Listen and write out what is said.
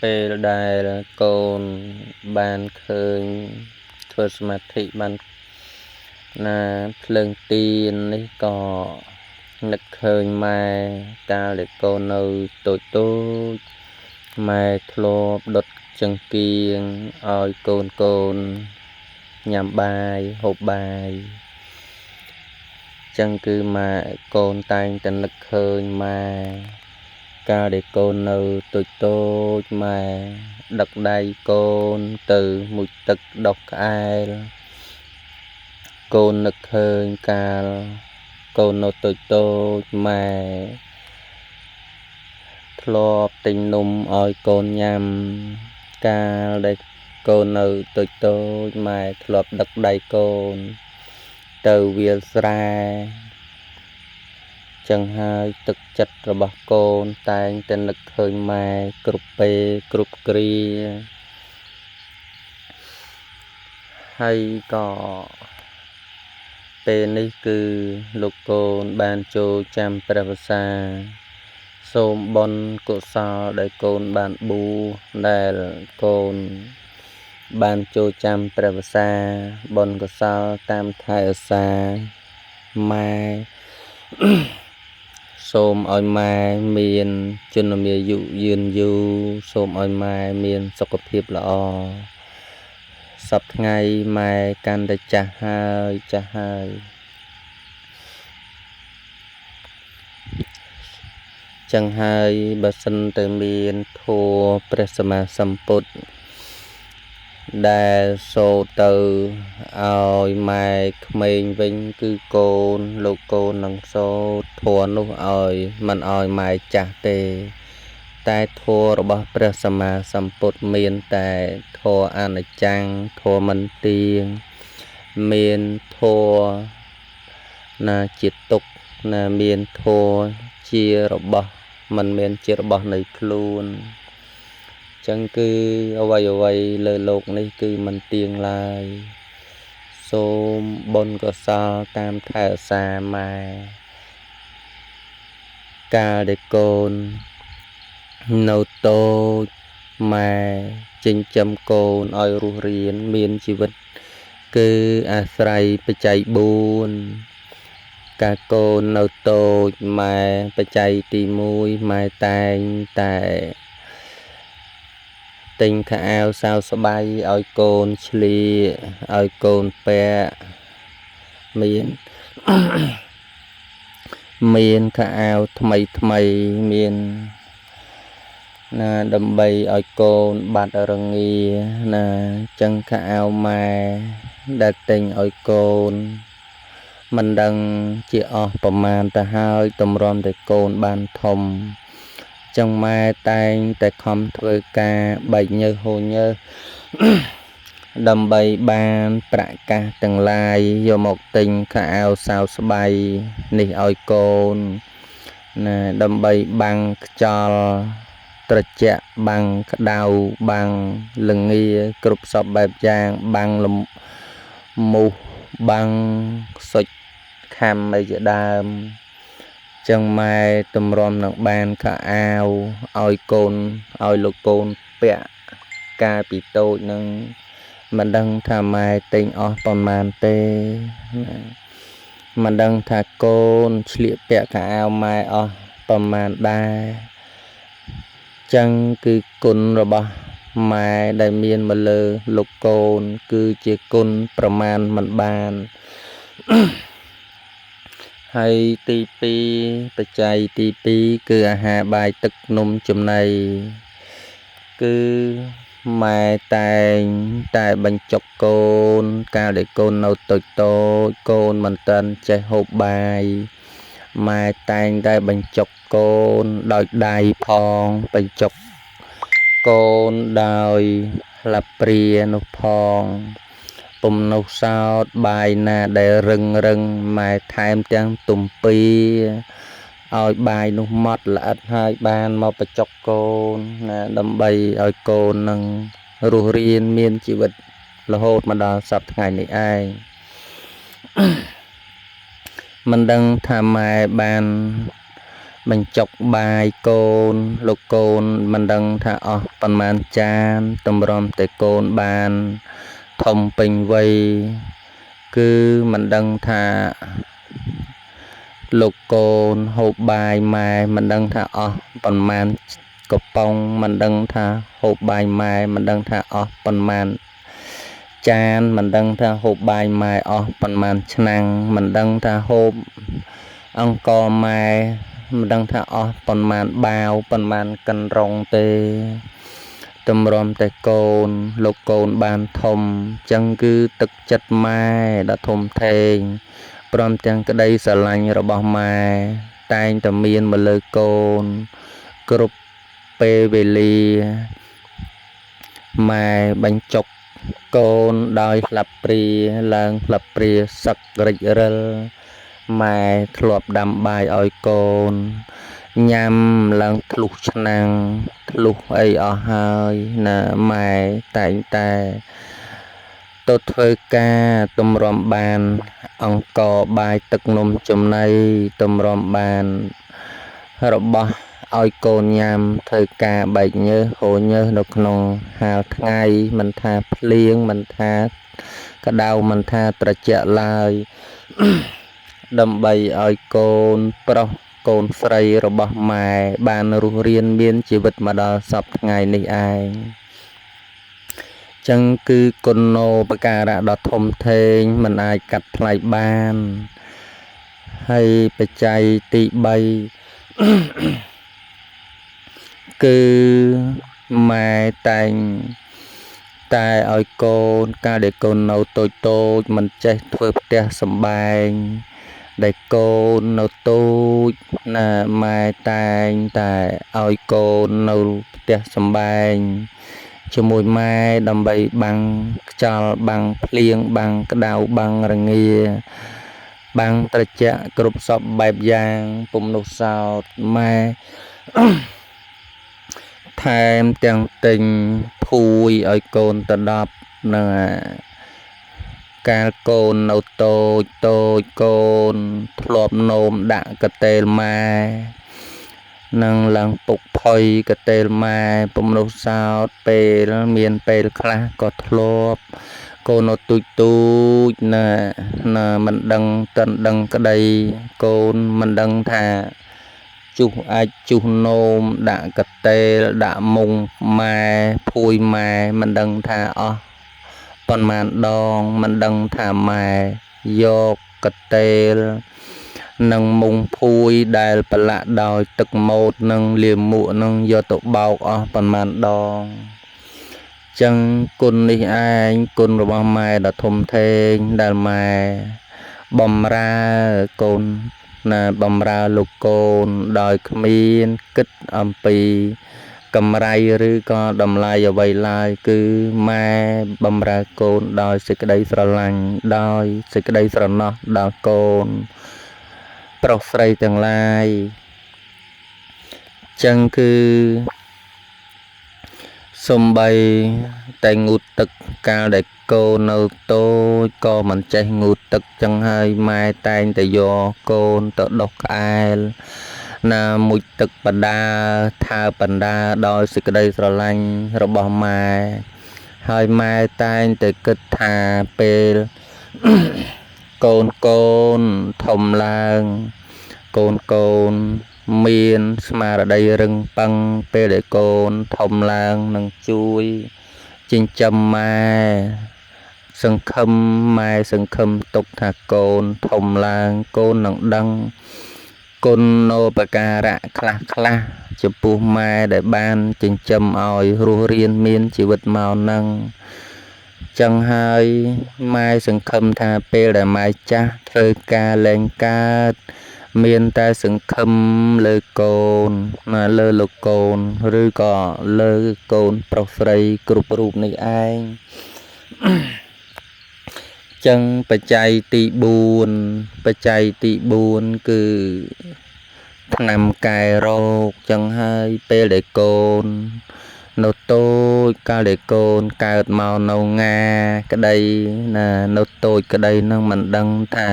ពេលដែលកូនបានឃើញធ្វើសមាធិបានណាភ្លើងទៀននេះក៏នឹកឃើញម៉ែកាលដែលកូននៅតូចម៉ែធ្លាប់ដុតចង្កៀងឲ្យកូនញ៉ាំបាយហូបបាយចឹងគឺម៉ែកូនតែងតែនឹកឃើញម៉ែកាលដែលកូននៅតូចម៉ែដឹកដៃកូនទៅមុជទឹកដុសក្អែលកូននឹកឃើញកាលកូននៅតូចម៉ែធ្លាប់ទិញនំឲ្យកូនញ៉ាំកាលដែលកូននៅតូចម៉ែធ្លាប់ដឹកដៃកូនទៅវាលស្រែចឹងហើយទឹកចិត្តរបស់កូនតែងតែនឹកឃើញម៉ែគ្រប់ពេលគ្រប់គ្រាហើយក៏ពេលនេះគឺលោកកូនបានចូលចាំព្រះវស្សាសូមបុណ្យកុសលដែលកូនបានបួសដែលកូនបានចូលចាំព្រះវស្សាបុណ្យកុសលតាមថែឧស្សាហ៍ម៉ែ សូមឲ្យម៉ែមានជំនមាយុយឺនយូរសូមឲ្យម៉ែមានសុខភាពល្អសប្តាហ៍ថ្ងៃម៉ែកាន់តែចាស់ហើយចឹងហើយបើសិនតែមានធម៌ព្រះសម្មាសម្ពុទ្ធដែលសូត្រទៅឲ្យម៉ែក្មេងវិញគឺកូនលោកកូននឹងសូត្រធម៌នោះឲ្យមិនឲ្យម៉ែចាស់ទេតែធម៌របស់ព្រះសម្មាសម្ពុទ្ធមានតែធម៌អនិច្ចំធម៌មិនទៀងមានធម៌ណាជាទុក្ខណាមានធម៌ជារបស់មិនមានជារបស់នៃខ្លួនចឹងគឺអ្វីលើលោកនេះគឺមិនទៀងឡើយសូមបុណ្យកុសលតាមថែឧស្សាហ៍ម៉ែកាលដែលកូននៅតូចម៉ែចិញ្ចឹមកូនឲ្យរស់រានមានជីវិតគឺអាស្រ័យបច្ច័យ4កាលកូននៅតូចម៉ែបច្ច័យទី1ម៉ែតែងតែទិញខោអាវសៅស្បៃឲ្យកូនឆ្លៀកឲ្យកូនពាក់មានខោអាវថ្មីមានណាដើម្បីឲ្យកូនបាត់រងាណាចឹងខោអាវម៉ែដែលទិញឲ្យកូនមិនដឹងជាអស់ប្រមាណទៅហើយតម្រាំតែកូនបានធំចឹងម៉ែតែងតែខំធ្វើការបែកញើសហូរញើសដើម្បីបានប្រាក់កាសទាំងឡាយយកមកទិញខោអាវសៅស្បៃនេះឲ្យកូនណាដើម្បីបាំងខ្យល់ត្រជាក់បាំងក្តៅបាំងល្ងាគ្រប់សពបែបយ៉ាងបាំងលំមូសបាំងសុចខំអីជាដើមចឹងម៉ែតម្រាំនឹងបានខោអាវឲ្យកូនឲ្យលោកកូនពាក់កាលពីតូចនឹងមិនដឹងថាម៉ែទិញអស់ប៉ុន្មានទេមិនដឹងថាកូនឆ្លៀកពាក់ខោអាវម៉ែអស់ប៉ុន្មានដែរចឹងគឺគុណរបស់ម៉ែដែលមានមកលើលោកកូនគឺជាគុណប្រមាណមិនបានហើយទី2បច្ច័យទី2គឺអាហារបាយទឹកនំចំណីគឺម៉ែតែងតែបញ្ចុកកូនកាលដែលកូននៅតូចកូនមិនទាន់ចេះហូបបាយម៉ែតែងតែបញ្ចុកកូនដោយដៃផងបញ្ចុកកូនដោយឡាព្រានោះផងពុំនោះសោតបាយណាដែលរឹងម៉ែថែមទាំងទំពីឲ្យបាយនោះម៉ត់ល្អិតហើយបានមកបញ្ចុកកូនណាដើម្បីឲ្យកូននឹងរស់រានមានជីវិតរហូតមកដល់សប្តាហ៍ថ្ងៃនេះឯងមិនដឹងថាម៉ែបាន បញ្ចុកបាយកូនលោកកូនមិនដឹងថាអស់ប៉ុន្មានចានតម្រាំតែកូនបានធំពេញវ័យគឺមិនដឹងថាលោកកូនហូបបាយម៉ែមិនដឹងថាអស់ប៉ុន្មានកំប៉ុងមិនដឹងថាហូបបាយម៉ែមិនដឹងថាអស់ប៉ុន្មានចានមិនដឹងថាហូបបាយម៉ែអស់ប៉ុន្មានឆ្នាំងមិនដឹងថាហូបអង្ករម៉ែមិនដឹងថាអស់ប៉ុន្មានបាវប៉ុន្មានកិនរងទេតម្រាំតែកូនលោកកូនបានធំចឹងគឺទឹកចិត្តម៉ែដ៏ធំធេងព្រមទាំងក្តីស្រឡាញ់របស់ម៉ែតែងតែមានមកលើកូនគ្រប់ពេលវេលាម៉ែបញ្ចុកកូនដោយផ្លាប់ព្រាឡើងផ្លាប់ព្រាសឹករិចរិលម៉ែធ្លាប់ដាំបាយឲ្យកូនញ៉ាំឡើងធ្លុះឆ្នាំងធ្លុះអីអស់ហើយណាម៉ែតែងតែទៅធ្វើការតម្រាំបានអង្គបាយទឹកនំចំណីតម្រាំបានរបស់ឲ្យកូនញ៉ាំធ្វើការបែកញើសហូរញើសនៅក្នុងហាលថ្ងៃមិនថាភ្លៀងមិនថាក្តៅមិនថាត្រជាក់ឡើយ ដើម្បីឲ្យកូនប្រុសកូនស្រីរបស់ម៉ែបានរស់រានមានជីវិតមកដល់សពថ្ងៃនេះឯងចឹងគឺគុណូបការៈដ៏ធំធេងមិនអាចកាត់ថ្លៃបានហើយបច្ច័យទី3 គឺម៉ែតែងតែឲ្យកូនកាលដែលកូននៅតូចមិនចេះធ្វើផ្ទះសម្បែងដែលកូននៅតូចណាម៉ែតែងតែឲ្យកូននៅផ្ទះសម្បែងជាមួយម៉ែដើម្បីបាំងខ្យល់បាំងភ្លៀងបាំងក្តៅបាំងរងាបាំងត្រជាក់គ្រប់សពបែបយ៉ាងពុំនោះសោតម៉ែ ថែមទាំងទិញភួយឲ្យកូនទៅ10នឹងកាលកូននៅតូចកូនធ្លាប់នោមដាក់កតេលម៉ែនឹងឡើងពុកផុយកតេលម៉ែពុំនោះសោតពេលមានពេលខ្លះក៏ធ្លាប់កូននៅទូចណាមិនដឹងតិនដឹងក្តីកូនមិនដឹងថាជុះអាចជុះនោមដាក់កតេលដាក់មុងម៉ែភួយម៉ែមិនដឹងថាអស់ប៉ុន្មានដងមិនដឹងថាម៉ែយកកតេលនិងមុងភួយដែលប្រឡាក់ដោយទឹកម៉ូតនិងលាមួកនឹងយកទៅបោកអស់ប៉ុន្មានដងចឹងគុណនេះឯងគុណរបស់ម៉ែដ៏ធំធេងដែលម៉ែបំរើកូនណាបំរើលោកកូនដោយគ្មានគិតអំពីកម្រៃឬក៏តម្លៃអ្វីឡើយគឺម៉ែបំរើកូនដោយសេចក្តីស្រឡាញ់ដោយសេចក្តីស្រណោះដល់កូនប្រុសស្រីទាំងឡាយចឹងគឺសំបីតែងូតទឹកកាលដែលកូននៅតូចក៏មិនចេះងូតទឹកចឹងហើយម៉ែតែងតែយកកូនទៅដុសក្អែលណាមុជទឹកបដាថាបណ្ដាដោយសេចក្តីស្រឡាញ់របស់ម៉ែហើយម៉ែតែងតែគិតថាពេល កូនធំឡើងកូនមានស្មារតីរឹងប៉ឹងពេលដែលកូនធំឡើងនឹងជួយចិញ្ចឹមម៉ែសង្ឃឹមម៉ែសង្ឃឹមទុកថាកូនធំឡើងកូននឹងដឹងគុណូបការៈខ្លះចំពោះម៉ែដែលបានចិញ្ចឹមឲ្យរស់រានមានជីវិតមកនឹងចឹងហើយម៉ែសង្ឃឹមថាពេលដែលម៉ែចាស់ធ្វើការលែងកើតមានតែសង្ឃឹមលើកូនណាលើលោកកូនឬក៏លើកូនប្រុសស្រីគ្រប់រូបនេះឯង ចឹងបច្ច័យទី4គឺថ្នាំកែរោគចឹងហើយពេលដែលកូននៅតូចកាលដែលកូនកើតមកនៅងាក្តីណានៅតូចក្តីនឹងមិនដឹងថា